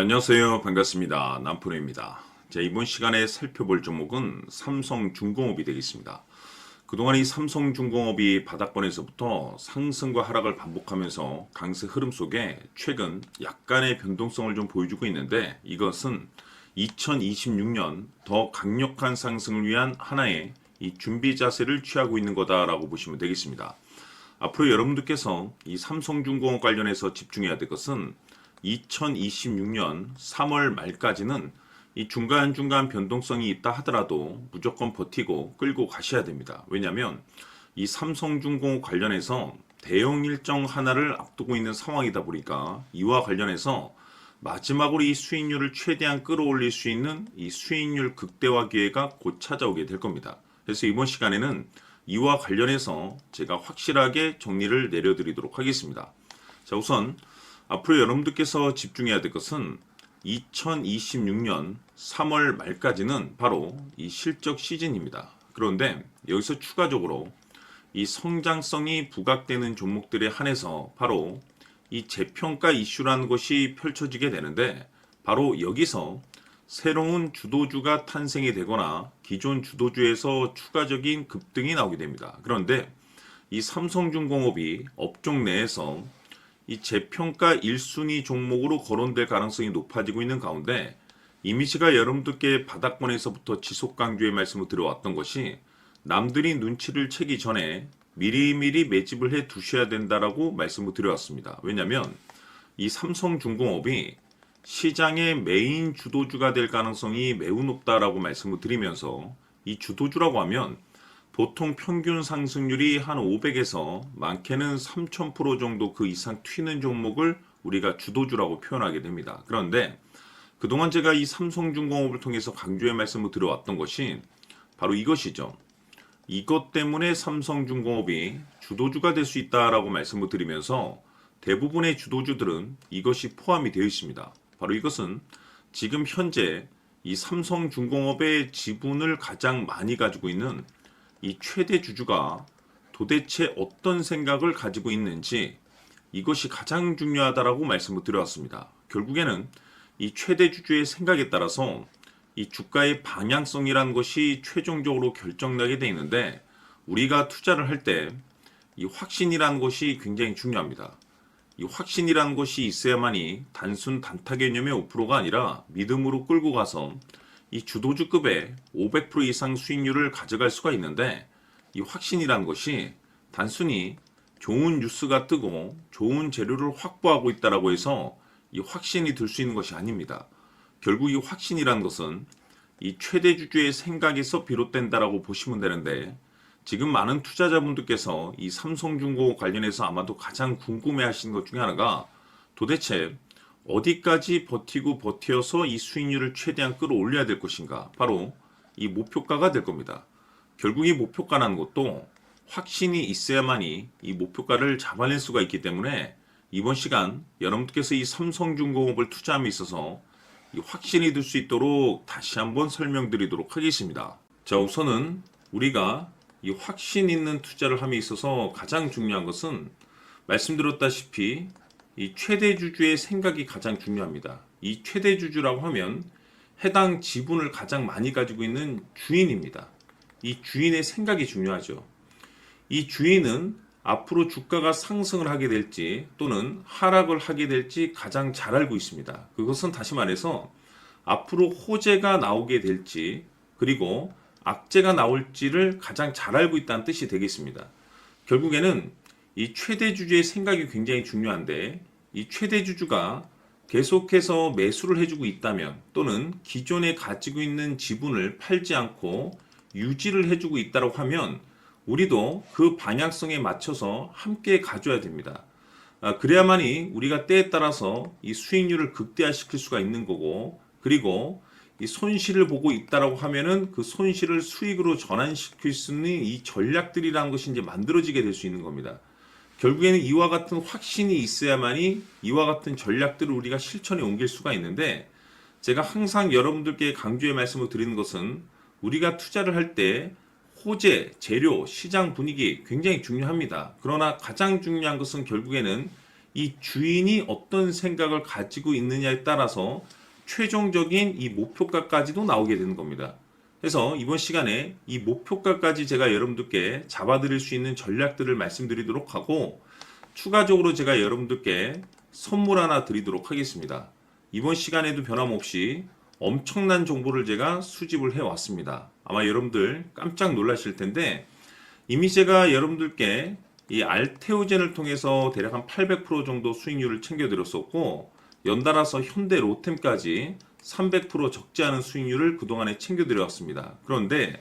안녕하세요. 반갑습니다. 남프로입니다. 이번 시간에 살펴볼 종목은 삼성중공업이 되겠습니다. 그동안 이 삼성중공업이 바닥권에서부터 상승과 하락을 반복하면서 강세 흐름 속에 최근 약간의 변동성을 좀 보여주고 있는데, 이것은 2026년 더 강력한 상승을 위한 하나의 이 준비 자세를 취하고 있는 거다라고 보시면 되겠습니다. 앞으로 여러분들께서 이 삼성중공업 관련해서 집중해야 될 것은 2026년 3월 말까지는 이 중간중간 변동성이 있다 하더라도 무조건 버티고 끌고 가셔야 됩니다. 왜냐하면 이 삼성중공업 관련해서 대형 일정 하나를 앞두고 있는 상황이다 보니까 이와 관련해서 마지막으로 이 수익률을 최대한 끌어올릴 수 있는 이 수익률 극대화 기회가 곧 찾아오게 될 겁니다. 그래서 이번 시간에는 이와 관련해서 제가 확실하게 정리를 내려드리도록 하겠습니다. 자, 우선 앞으로 여러분들께서 집중해야 될 것은 2026년 3월 말까지는 바로 이 실적 시즌입니다. 그런데 여기서 추가적으로 이 성장성이 부각되는 종목들에 한해서 바로 이 재평가 이슈라는 것이 펼쳐지게 되는데, 바로 여기서 새로운 주도주가 탄생이 되거나 기존 주도주에서 추가적인 급등이 나오게 됩니다. 그런데 이 삼성중공업이 업종 내에서 이 재평가 1순위 종목으로 거론될 가능성이 높아지고 있는 가운데, 이미지가 여러분들께 바닥권에서부터 지속 강조의 말씀을 드려왔던 것이 남들이 눈치를 채기 전에 미리미리 매집을 해 두셔야 된다라고 말씀을 드려왔습니다. 왜냐하면 이 삼성중공업이 시장의 메인 주도주가 될 가능성이 매우 높다라고 말씀을 드리면서, 이 주도주라고 하면 보통 평균 상승률이 한 500에서 많게는 3000% 정도 그 이상 튀는 종목을 우리가 주도주라고 표현하게 됩니다. 그런데 그동안 제가 이 삼성중공업을 통해서 강조의 말씀을 드려왔던 것이 바로 이것이죠. 이것 때문에 삼성중공업이 주도주가 될 수 있다라고 말씀을 드리면서 대부분의 주도주들은 이것이 포함이 되어 있습니다. 바로 이것은 지금 현재 이 삼성중공업의 지분을 가장 많이 가지고 있는 이 최대 주주가 도대체 어떤 생각을 가지고 있는지, 이것이 가장 중요하다라고 말씀을 드려왔습니다. 결국에는 이 최대 주주의 생각에 따라서 이 주가의 방향성이라는 것이 최종적으로 결정나게 되어 있는데, 우리가 투자를 할 때 이 확신이라는 것이 굉장히 중요합니다. 이 확신이라는 것이 있어야만이 단순 단타 개념의 5%가 아니라 믿음으로 끌고 가서 이 주도주급의 500% 이상 수익률을 가져갈 수가 있는데, 이 확신이라는 것이 단순히 좋은 뉴스가 뜨고 좋은 재료를 확보하고 있다라고 해서 이 확신이 들 수 있는 것이 아닙니다. 결국 이 확신이라는 것은 이 최대 주주의 생각에서 비롯된다라고 보시면 되는데, 지금 많은 투자자분들께서 이 삼성중공업 관련해서 아마도 가장 궁금해 하시는 것 중에 하나가 도대체 어디까지 버티고 버텨서 이 수익률을 최대한 끌어올려야 될 것인가, 바로 이 목표가가 될 겁니다. 결국 이 목표가라는 것도 확신이 있어야만이 이 목표가를 잡아낼 수가 있기 때문에 이번 시간 여러분께서 이 삼성중공업을 투자함에 있어서 이 확신이 들 수 있도록 다시 한번 설명드리도록 하겠습니다. 자, 우선은 우리가 이 확신 있는 투자를 함에 있어서 가장 중요한 것은 말씀드렸다시피 이 최대 주주의 생각이 가장 중요합니다. 이 최대 주주라고 하면 해당 지분을 가장 많이 가지고 있는 주인입니다. 이 주인의 생각이 중요하죠. 이 주인은 앞으로 주가가 상승을 하게 될지 또는 하락을 하게 될지 가장 잘 알고 있습니다. 그것은 다시 말해서 앞으로 호재가 나오게 될지 그리고 악재가 나올지를 가장 잘 알고 있다는 뜻이 되겠습니다. 결국에는 이 최대 주주의 생각이 굉장히 중요한데, 이 최대 주주가 계속해서 매수를 해주고 있다면 또는 기존에 가지고 있는 지분을 팔지 않고 유지를 해주고 있다고 하면 우리도 그 방향성에 맞춰서 함께 가져야 됩니다. 그래야만이 우리가 때에 따라서 이 수익률을 극대화시킬 수가 있는 거고, 그리고 이 손실을 보고 있다라고 하면은 그 손실을 수익으로 전환시킬 수 있는 이 전략들이라는 것이 이제 만들어지게 될 수 있는 겁니다. 결국에는 이와 같은 확신이 있어야만이 이와 같은 전략들을 우리가 실천에 옮길 수가 있는데, 제가 항상 여러분들께 강조의 말씀을 드리는 것은 우리가 투자를 할 때 호재, 재료, 시장 분위기 굉장히 중요합니다. 그러나 가장 중요한 것은 결국에는 이 주인이 어떤 생각을 가지고 있느냐에 따라서 최종적인 이 목표가까지도 나오게 되는 겁니다. 그래서 이번 시간에 이 목표가까지 제가 여러분들께 잡아드릴 수 있는 전략들을 말씀드리도록 하고, 추가적으로 제가 여러분들께 선물 하나 드리도록 하겠습니다. 이번 시간에도 변함없이 엄청난 정보를 제가 수집을 해왔습니다. 아마 여러분들 깜짝 놀라실 텐데, 이미 제가 여러분들께 이 알테오젠을 통해서 대략 한 800% 정도 수익률을 챙겨드렸었고, 연달아서 현대 로템까지 300% 적지 않은 수익률을 그동안에 챙겨드렸습니다. 그런데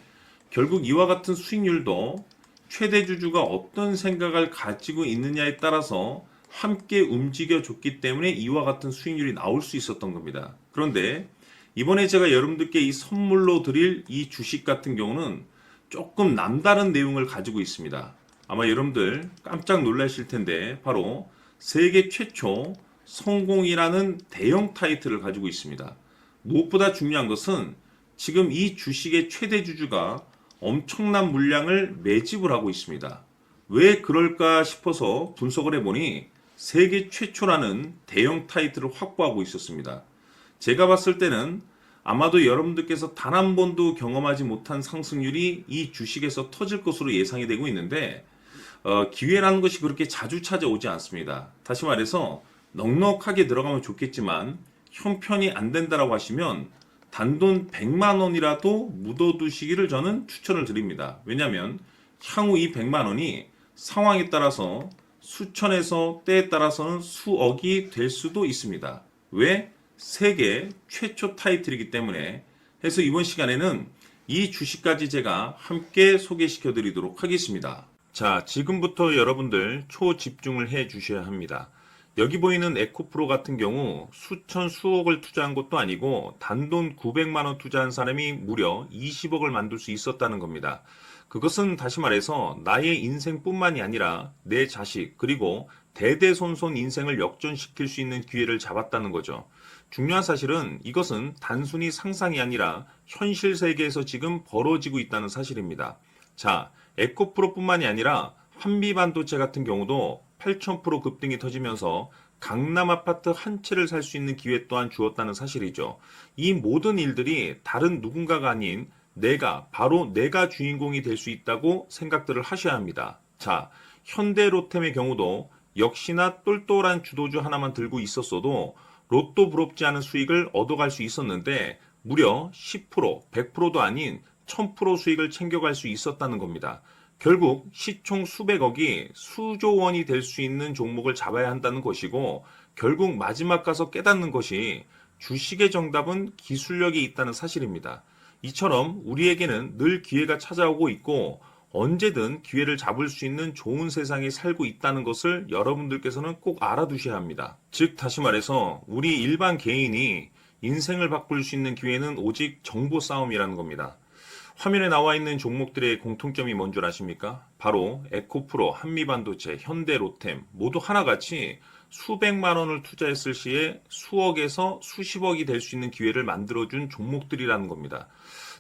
결국 이와 같은 수익률도 최대 주주가 어떤 생각을 가지고 있느냐에 따라서 함께 움직여줬기 때문에 이와 같은 수익률이 나올 수 있었던 겁니다. 그런데 이번에 제가 여러분들께 이 선물로 드릴 이 주식 같은 경우는 조금 남다른 내용을 가지고 있습니다. 아마 여러분들 깜짝 놀라실 텐데, 바로 세계 최초 성공이라는 대형 타이틀을 가지고 있습니다. 무엇보다 중요한 것은 지금 이 주식의 최대 주주가 엄청난 물량을 매집을 하고 있습니다. 왜 그럴까 싶어서 분석을 해보니 세계 최초라는 대형 타이틀을 확보하고 있었습니다. 제가 봤을 때는 아마도 여러분들께서 단 한 번도 경험하지 못한 상승률이 이 주식에서 터질 것으로 예상이 되고 있는데, 기회라는 것이 그렇게 자주 찾아오지 않습니다. 다시 말해서 넉넉하게 들어가면 좋겠지만 형편이 안 된다라고 하시면 단돈 100만 원이라도 묻어두시기를 저는 추천을 드립니다. 왜냐하면 향후 이 100만 원이 상황에 따라서 수천에서 때에 따라서는 수억이 될 수도 있습니다. 왜? 세계 최초 타이틀이기 때문에. 해서 이번 시간에는 이 주식까지 제가 함께 소개시켜 드리도록 하겠습니다. 자, 지금부터 여러분들 초집중을 해 주셔야 합니다. 여기 보이는 에코프로 같은 경우 수천 수억을 투자한 것도 아니고 단돈 900만 원 투자한 사람이 무려 20억을 만들 수 있었다는 겁니다. 그것은 다시 말해서 나의 인생뿐만이 아니라 내 자식 그리고 대대손손 인생을 역전시킬 수 있는 기회를 잡았다는 거죠. 중요한 사실은 이것은 단순히 상상이 아니라 현실 세계에서 지금 벌어지고 있다는 사실입니다. 자, 에코프로뿐만이 아니라 한미반도체 같은 경우도 8,000% 급등이 터지면서 강남 아파트 한 채를 살 수 있는 기회 또한 주었다는 사실이죠. 이 모든 일들이 다른 누군가가 아닌 바로 내가 주인공이 될 수 있다고 생각들을 하셔야 합니다. 자, 현대로템의 경우도 역시나 똘똘한 주도주 하나만 들고 있었어도 로또 부럽지 않은 수익을 얻어갈 수 있었는데 무려 10%, 100%도 아닌 1000% 수익을 챙겨갈 수 있었다는 겁니다. 결국 시총 수백억이 수조 원이 될 수 있는 종목을 잡아야 한다는 것이고, 결국 마지막 가서 깨닫는 것이 주식의 정답은 기술력이 있다는 사실입니다. 이처럼 우리에게는 늘 기회가 찾아오고 있고 언제든 기회를 잡을 수 있는 좋은 세상에 살고 있다는 것을 여러분들께서는 꼭 알아두셔야 합니다. 즉 다시 말해서 우리 일반 개인이 인생을 바꿀 수 있는 기회는 오직 정보 싸움이라는 겁니다. 화면에 나와 있는 종목들의 공통점이 뭔 줄 아십니까? 바로 에코프로, 한미반도체, 현대로템 모두 하나같이 수백만 원을 투자했을 시에 수억에서 수십억이 될 수 있는 기회를 만들어준 종목들이라는 겁니다.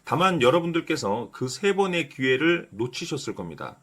다만 여러분들께서 그 세 번의 기회를 놓치셨을 겁니다.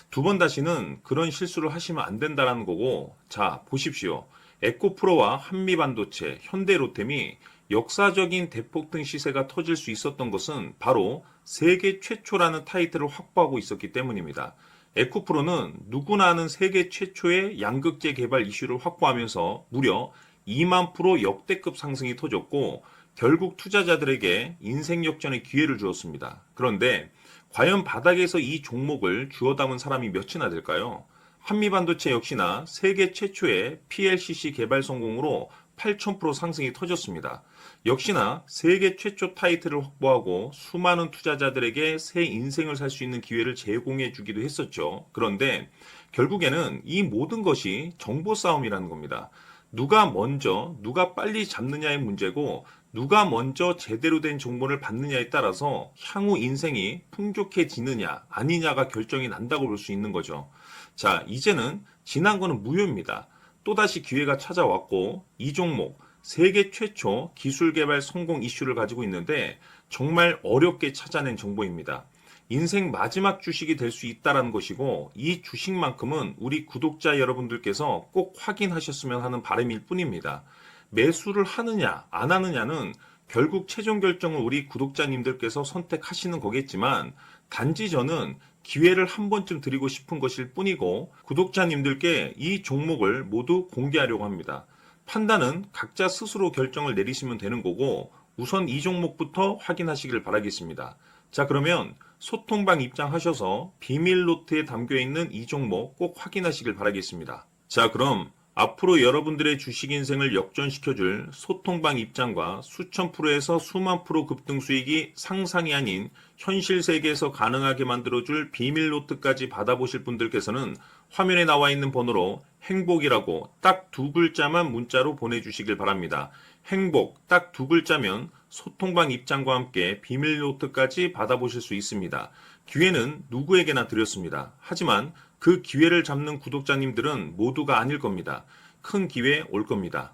두 번 다시는 그런 실수를 하시면 안 된다는 거고, 자 보십시오. 에코프로와 한미반도체, 현대로템이 역사적인 대폭등 시세가 터질 수 있었던 것은 바로 세계 최초라는 타이틀을 확보하고 있었기 때문입니다. 에코프로는 누구나 아는 세계 최초의 양극재 개발 이슈를 확보하면서 무려 2만 프로 역대급 상승이 터졌고 결국 투자자들에게 인생 역전의 기회를 주었습니다. 그런데 과연 바닥에서 이 종목을 주워 담은 사람이 몇이나 될까요? 한미반도체 역시나 세계 최초의 PLCC 개발 성공으로 8,000% 상승이 터졌습니다. 역시나 세계 최초 타이틀을 확보하고 수많은 투자자들에게 새 인생을 살 수 있는 기회를 제공해 주기도 했었죠. 그런데 결국에는 이 모든 것이 정보 싸움이라는 겁니다. 누가 먼저, 누가 빨리 잡느냐의 문제고 누가 먼저 제대로 된 정보를 받느냐에 따라서 향후 인생이 풍족해지느냐 아니냐가 결정이 난다고 볼 수 있는 거죠. 자, 이제는 지난 거는 무효입니다. 또다시 기회가 찾아왔고 이 종목 세계 최초 기술 개발 성공 이슈를 가지고 있는데 정말 어렵게 찾아낸 정보입니다. 인생 마지막 주식이 될 수 있다라는 것이고 이 주식만큼은 우리 구독자 여러분들께서 꼭 확인하셨으면 하는 바람일 뿐입니다. 매수를 하느냐 안 하느냐는 결국 최종 결정을 우리 구독자님들께서 선택하시는 거겠지만 단지 저는 기회를 한 번쯤 드리고 싶은 것일 뿐이고 구독자님들께 이 종목을 모두 공개하려고 합니다. 판단은 각자 스스로 결정을 내리시면 되는 거고 우선 이 종목부터 확인하시길 바라겠습니다. 자, 그러면 소통방 입장하셔서 비밀 노트에 담겨 있는 이 종목 꼭 확인하시길 바라겠습니다. 자, 그럼 앞으로 여러분들의 주식 인생을 역전시켜줄 소통방 입장과 수천 프로에서 수만 프로 급등 수익이 상상이 아닌 현실 세계에서 가능하게 만들어줄 비밀 노트까지 받아보실 분들께서는 화면에 나와 있는 번호로 행복이라고 딱 두 글자만 문자로 보내주시길 바랍니다. 행복 딱 두 글자면 소통방 입장과 함께 비밀 노트까지 받아보실 수 있습니다. 기회는 누구에게나 드렸습니다. 하지만 그 기회를 잡는 구독자님들은 모두가 아닐 겁니다. 큰 기회 올 겁니다.